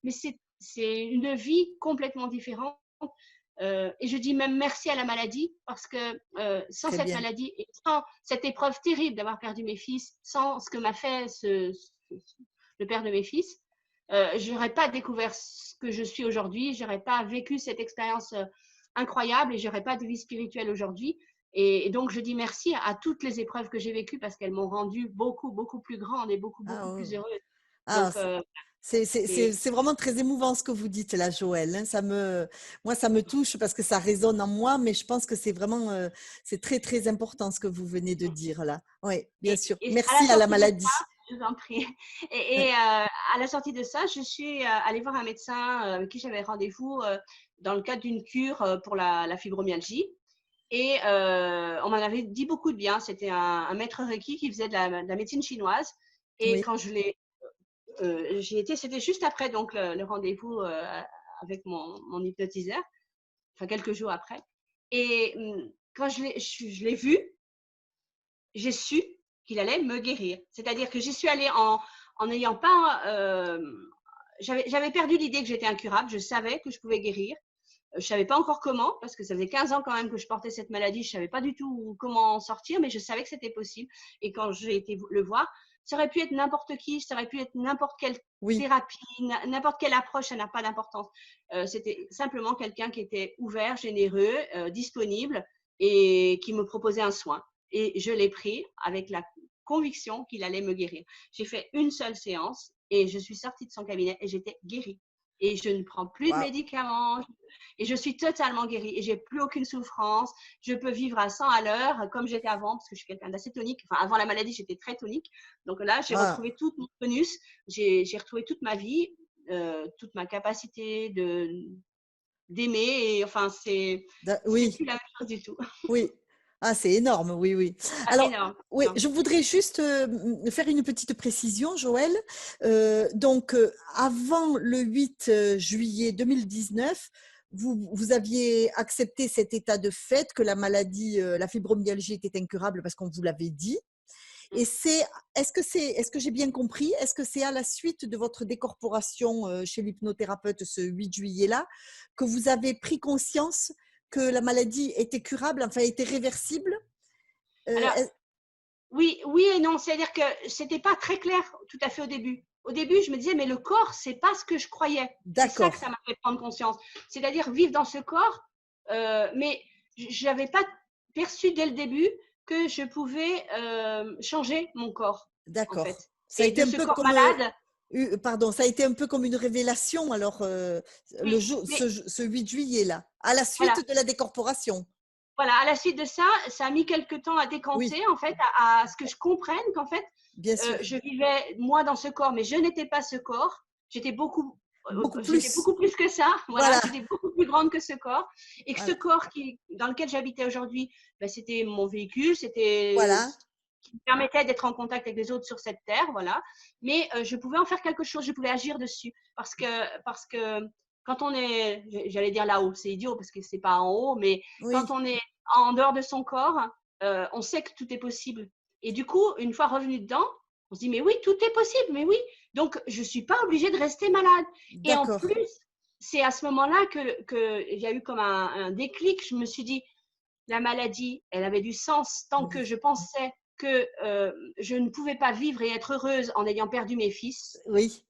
Mais c'est une vie complètement différente. Et je dis même merci à la maladie parce que sans très cette bien. maladie et sans cette épreuve terrible d'avoir perdu mes fils, sans ce que m'a fait le père de mes fils, je n'aurais pas découvert ce que je suis aujourd'hui. Je n'aurais pas vécu cette expérience incroyable et je n'aurais pas de vie spirituelle aujourd'hui. Et donc, je dis merci à toutes les épreuves que j'ai vécues parce qu'elles m'ont rendue beaucoup, beaucoup plus grande et beaucoup, Ah, beaucoup plus oh. heureuse. Ah, Donc, c'est c'est vraiment très émouvant ce que vous dites là, Joël, hein. Moi, ça me touche parce que ça résonne en moi, mais je pense que c'est vraiment, c'est très, très important ce que vous venez de dire là. Oui, bien sûr. et à la Merci à la sortie de ça, maladie. je vous en prie. Ouais. À la sortie de ça, je suis allée voir un médecin avec qui j'avais rendez-vous dans le cadre d'une cure pour la fibromyalgie. Et on m'en avait dit beaucoup de bien. C'était un maître Reiki qui faisait de la médecine chinoise. Et Oui, quand j'y étais, c'était juste après donc le rendez-vous avec mon hypnotiseur, enfin quelques jours après. Et quand je l'ai vu, j'ai su qu'il allait me guérir. C'est-à-dire que j'y suis allée en n'ayant pas. J'avais perdu l'idée que j'étais incurable. Je savais que je pouvais guérir. Je ne savais pas encore comment, parce que ça faisait 15 ans quand même que je portais cette maladie. Je ne savais pas du tout comment en sortir, mais je savais que c'était possible. Et quand j'ai été le voir, ça aurait pu être n'importe qui, ça aurait pu être n'importe quelle oui. thérapie, n'importe quelle approche, ça n'a pas d'importance. C'était simplement quelqu'un qui était ouvert, généreux, disponible et qui me proposait un soin. Et je l'ai pris avec la conviction qu'il allait me guérir. J'ai fait une seule séance et je suis sortie de son cabinet et j'étais guérie. Et je ne prends plus de Waouh. médicaments, et je suis totalement guérie et j'ai plus aucune souffrance. Je peux vivre à 100 à l'heure comme j'étais avant parce que je suis quelqu'un d'assez tonique. Enfin, avant la maladie, j'étais très tonique. Donc là, j'ai Ah, retrouvé tout mon tonus, j'ai retrouvé toute ma vie, toute ma capacité d'aimer. Et enfin, c'est oui. plus la même chose du tout. Oui. Ah, c'est énorme, oui, oui. Ah, Alors, énorme, oui, énorme. je voudrais juste faire une petite précision, Joël. Donc, avant le 8 juillet 2019, vous aviez accepté cet état de fait que la maladie, la fibromyalgie était incurable parce qu'on vous l'avait dit. Et est-ce que j'ai bien compris? Est-ce que c'est à la suite de votre décorporation chez l'hypnothérapeute ce 8 juillet-là que vous avez pris conscience que la maladie était curable, enfin était réversible? Alors, Est- oui, oui et non. C'est-à-dire que c'était pas très clair tout à fait au début. au début, je me disais, mais le corps, c'est pas ce que je croyais. C'est ça que D'accord, ça m'a fait prendre conscience. C'est-à-dire vivre dans ce corps, mais je n'avais pas perçu dès le début que je pouvais changer mon corps, en d'accord. fait. Ça a Et été de un ce peu corps comme, malade, pardon, ça a été un peu comme une révélation, alors, le oui, jour, mais ce 8 juillet là, à la voilà. suite de la décorporation. Voilà, à la suite de ça, ça a mis quelques temps à Oui, décanter, en fait, à ce que je comprenne qu'en fait, bien sûr. je vivais moi dans ce corps, mais je n'étais pas ce corps. Beaucoup J'étais plus. beaucoup plus que ça. Voilà, Voilà, j'étais beaucoup plus grande que ce corps. Et que ce voilà, corps dans lequel j'habitais aujourd'hui, ben, c'était mon véhicule, c'était voilà. ce qui me permettait d'être en contact avec les autres sur cette terre, voilà. Mais je pouvais en faire quelque chose, je pouvais agir dessus. Parce que quand on est, j'allais dire là-haut, c'est idiot parce que c'est pas en haut, mais quand Oui, on est en dehors de son corps, on sait que tout est possible. Et du coup, une fois revenu dedans, on se dit, mais oui, tout est possible, mais oui. Donc, je ne suis pas obligée de rester malade. Et en d'accord. plus, c'est à ce moment-là qu'il y a eu comme un déclic. Je me suis dit, la maladie, elle avait du sens tant que Oui, je pensais que je ne pouvais pas vivre et être heureuse en ayant perdu mes fils. oui,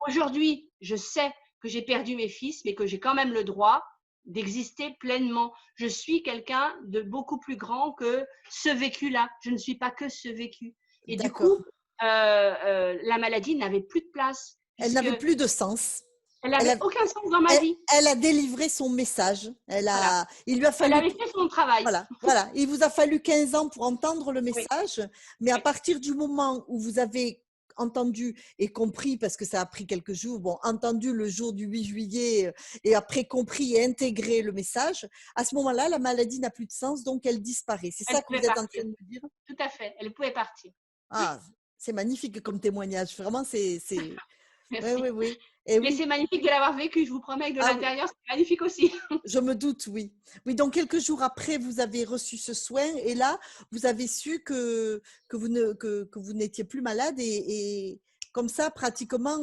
Aujourd'hui, je sais que j'ai perdu mes fils, mais que j'ai quand même le droit d'exister pleinement. Je suis quelqu'un de beaucoup plus grand que ce vécu-là. Je ne suis pas que ce vécu. Et du coup, d'accord. la maladie n'avait plus de place, Elle puisque n'avait plus de sens. elle Elle n'avait a, aucun sens dans ma elle, vie. elle a délivré son message. Voilà. Il lui a Elle fallu, avait fait son travail. voilà, voilà. Il vous a fallu 15 ans pour entendre le Oui, message, mais à oui, partir du moment où vous avez entendu et compris, parce que ça a pris quelques jours, bon, entendu le jour du 8 juillet et après compris et intégré le message, à ce moment-là, la maladie n'a plus de sens, donc elle disparaît. C'est ça elle que pouvait vous êtes en partir. train de me dire? Tout à fait. Elle pouvait partir. Ah, c'est magnifique comme témoignage. Vraiment, oui, oui, Merci. oui. Et Mais oui. c'est magnifique de l'avoir vécu. Je vous promets que de Ah oui. l'intérieur, c'est magnifique aussi. Je me doute, oui. Oui, donc quelques jours après, vous avez reçu ce soin et là, vous avez su que vous n'étiez plus malade et comme ça, pratiquement,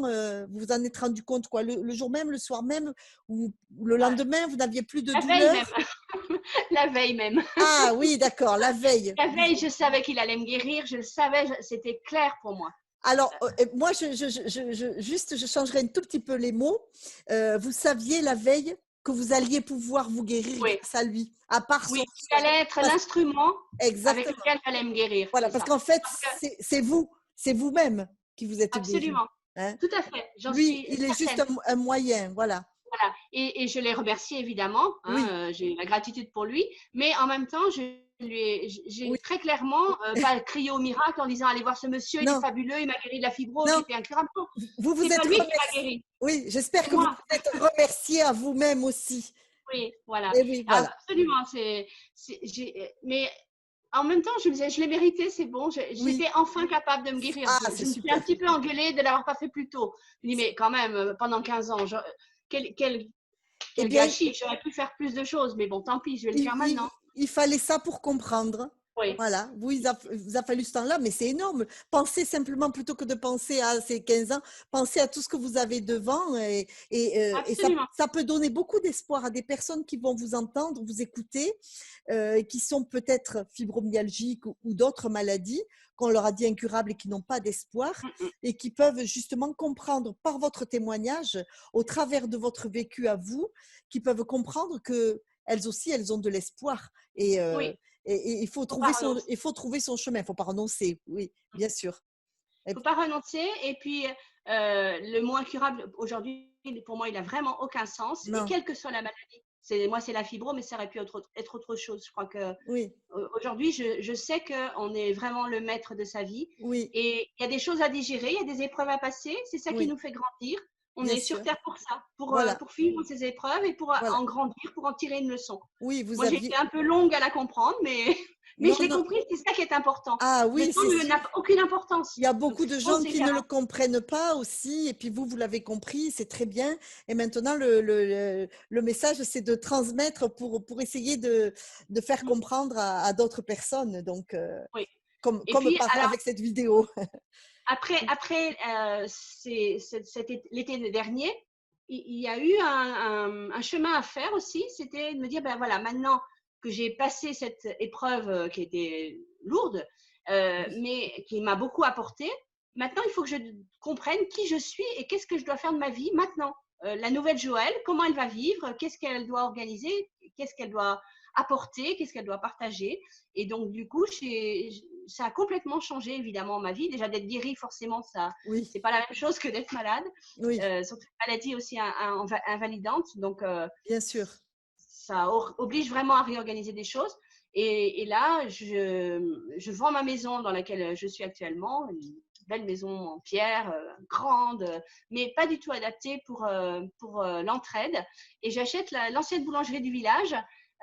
vous vous en êtes rendu compte quoi, le jour même, le soir même ou le lendemain, vous n'aviez plus de La veille même. douleur? La veille même. Ah oui, d'accord, la veille. La veille, je savais qu'il allait me guérir. Je le savais. C'était clair pour moi. Alors, moi, juste, je changerai un tout petit peu les mots. Vous saviez la veille que vous alliez pouvoir vous guérir Oui. grâce à lui, à part Oui. son Il soin. allait être Parce- l'instrument avec Exactement. lequel il allait me guérir. Voilà, C'est parce ça. qu'en fait, Parce que, c'est vous, c'est vous-même qui vous êtes guéri. absolument. Hein. Tout à fait. J'en Lui, suis il est juste certaine. un moyen, voilà. Voilà. Et je l'ai remercié évidemment. Oui, Hein, j'ai la gratitude pour lui. Mais en même temps, j'ai oui. très clairement pas crié au miracle en disant allez voir ce monsieur, il est Non, fabuleux, il m'a guéri de la fibrose, non, j'étais incurable. Non, vous vous c'est pas êtes lui qui m'a remercié. guéri, Oui, j'espère c'est que vous moi. vous êtes remercié à vous-même aussi. Oui, voilà. Et oui, voilà. Absolument. Mais en même temps, je me disais, je l'ai mérité, c'est bon. Oui. J'étais enfin capable de me guérir. Ah, Je c'est me suis un super. petit peu engueulée de l'avoir pas fait plus tôt. Je me dis, mais quand même, pendant 15 ans, quel, quel, Eh quel bien, gâchis. J'aurais pu faire plus de choses, mais bon, tant pis, je vais le faire maintenant. il fallait ça pour comprendre. Oui, Voilà, vous, il vous a fallu ce temps-là, mais c'est énorme. Pensez simplement, plutôt que de penser à ces 15 ans, pensez à tout ce que vous avez devant et absolument. ça peut donner beaucoup d'espoir à des personnes qui vont vous entendre, vous écouter, qui sont peut-être fibromyalgiques ou d'autres maladies qu'on leur a dit incurables et qui n'ont pas d'espoir Mm, mm. et qui peuvent justement comprendre par votre témoignage, au travers de votre vécu à vous, qui peuvent comprendre que elles aussi, elles ont de l'espoir. Et, Oui, et faut pas renoncer. il faut trouver son chemin, il ne faut pas renoncer, oui, bien sûr. Et Faut pas renoncer. Et puis, le mot incurable, aujourd'hui, pour moi, il a vraiment aucun sens. Et non, quelle que soit la maladie, moi, c'est la fibro, mais ça aurait pu être autre chose. Je crois que oui, aujourd'hui, je sais qu'on est vraiment le maître de sa vie. oui, Et il y a des choses à digérer, il y a des épreuves à passer. C'est ça qui oui, nous fait grandir. On bien est sur sûr. Terre pour ça, Voilà, pour vivre ces épreuves et pour voilà. en grandir, pour en tirer une leçon. Oui, vous Moi, j'ai été aviez. un peu longue à la comprendre, mais, mais je Non, l'ai non. compris, c'est ça qui est important. Ah Le oui, c'est temps sûr. n'a aucune Il importance. y a Donc, beaucoup c'est de trop gens qui ne le différent. comprennent pas aussi, et puis vous l'avez compris, c'est très bien. Et maintenant, le message, c'est de transmettre pour essayer de faire Mm. comprendre à d'autres personnes, donc Oui. Et comme puis, alors, avec cette vidéo. après l'été dernier, il y a eu un chemin à faire aussi. C'était de me dire, ben voilà, maintenant que j'ai passé cette épreuve qui était lourde, Oui, mais qui m'a beaucoup apporté, maintenant, il faut que je comprenne qui je suis et qu'est-ce que je dois faire de ma vie maintenant. La nouvelle Joëlle, comment elle va vivre, qu'est-ce qu'elle doit organiser, qu'est-ce qu'elle doit apporter, qu'est-ce qu'elle doit partager. Et donc, du coup, ça a complètement changé, évidemment, ma vie. Déjà, d'être guérie, forcément, ça, Oui, c'est pas la même chose que d'être malade. oui, Surtout une maladie aussi invalidante. Donc, bien sûr. ça oblige vraiment à réorganiser des choses. Et là, je vends ma maison dans laquelle je suis actuellement, une belle maison en pierre, grande, mais pas du tout adaptée pour l'entraide. Et j'achète l'ancienne boulangerie du village,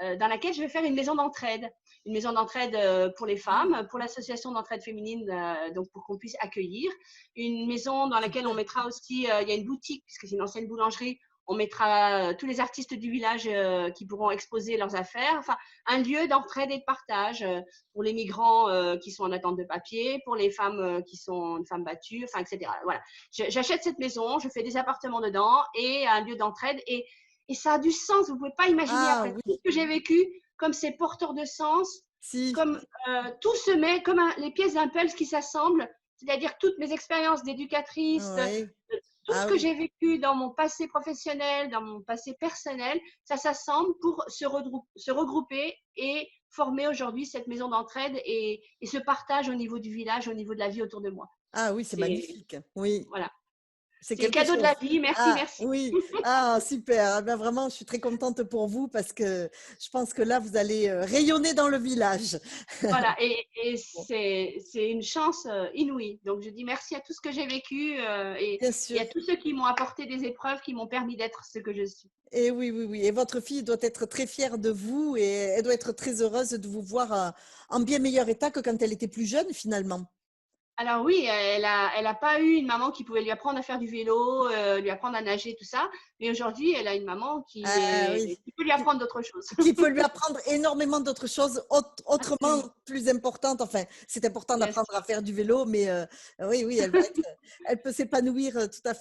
dans laquelle je vais faire une maison d'entraide. Une maison d'entraide pour les femmes, pour l'association d'entraide féminine, donc pour qu'on puisse accueillir. Une maison dans laquelle on Super. mettra aussi, il y a une boutique, puisque c'est une ancienne boulangerie, on mettra tous les artistes du village qui pourront exposer leurs affaires. Enfin, un lieu d'entraide et de partage pour les migrants qui sont en attente de papier, pour les femmes qui sont femmes battues, enfin, etc. Voilà. J'achète cette maison, je fais des appartements dedans et un lieu d'entraide. Et ça a du sens. Vous ne pouvez pas imaginer Ah après oui, tout ce que j'ai vécu, comme c'est porteur de sens, si, comme tout se met, comme les pièces d'un puzzle qui s'assemblent. C'est-à-dire toutes mes expériences d'éducatrice, oui, tout ce ah que oui. j'ai vécu dans mon passé professionnel, dans mon passé personnel, ça s'assemble pour se regrouper et former aujourd'hui cette maison d'entraide et ce partage au niveau du village, au niveau de la vie autour de moi. Ah oui, c'est C'est magnifique. Oui, voilà, c'est c'est le quelque cadeau de la chose. vie. Merci, Ah merci. oui, ah super. Eh ben, vraiment, je suis très contente pour vous parce que je pense que là, vous allez rayonner dans le village. Voilà, et Bon, c'est une chance inouïe. Donc je dis merci à tout ce que j'ai vécu bien et sûr. à tous ceux qui m'ont apporté des épreuves qui m'ont permis d'être ce que je suis. Et oui, oui, oui. Et votre fille doit être très fière de vous et elle doit être très heureuse de vous voir en bien meilleur état que quand elle était plus jeune, finalement. Alors oui, elle a pas eu une maman qui pouvait lui apprendre à faire du vélo, lui apprendre à nager, tout ça. Mais aujourd'hui, elle a une maman Ah oui, qui peut lui apprendre d'autres choses. qui peut lui apprendre énormément d'autres choses autrement Absolument. plus importantes. Enfin, c'est important Bien d'apprendre sûr. à faire du vélo, mais oui, oui, elle peut s'épanouir tout à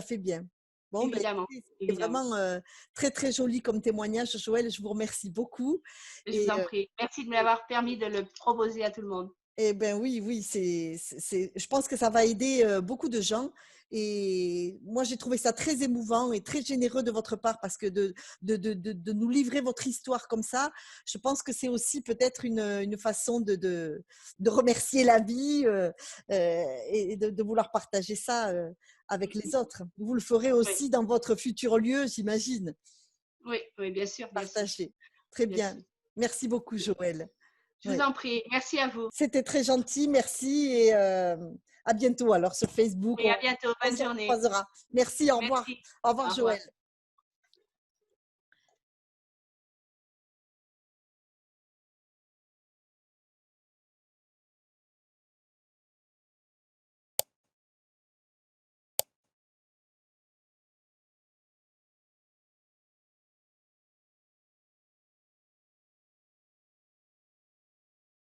fait bien. Bon, ben, Évidemment, écoutez, c'est évidemment. vraiment très, très joli comme témoignage, Joël. Je vous remercie beaucoup. Je vous Et, en prie. Merci de m'avoir permis de le proposer à tout le monde. eh ben oui, oui, je pense que ça va aider beaucoup de gens. Et moi, j'ai trouvé ça très émouvant et très généreux de votre part parce que de nous livrer votre histoire comme ça, je pense que c'est aussi peut-être une façon de remercier la vie et de vouloir partager ça avec les autres. Vous le ferez Oui, aussi dans votre futur lieu, j'imagine. oui, oui, bien sûr, bien sûr, Partager. Très bien bien. sûr. Merci beaucoup, Joël. Je vous Oui. en prie. Merci à vous. C'était très gentil, merci et à bientôt alors sur Facebook, Et à bientôt. on Bonne se journée. recroisera. Merci, au revoir. Merci. Au revoir Au revoir. Joël.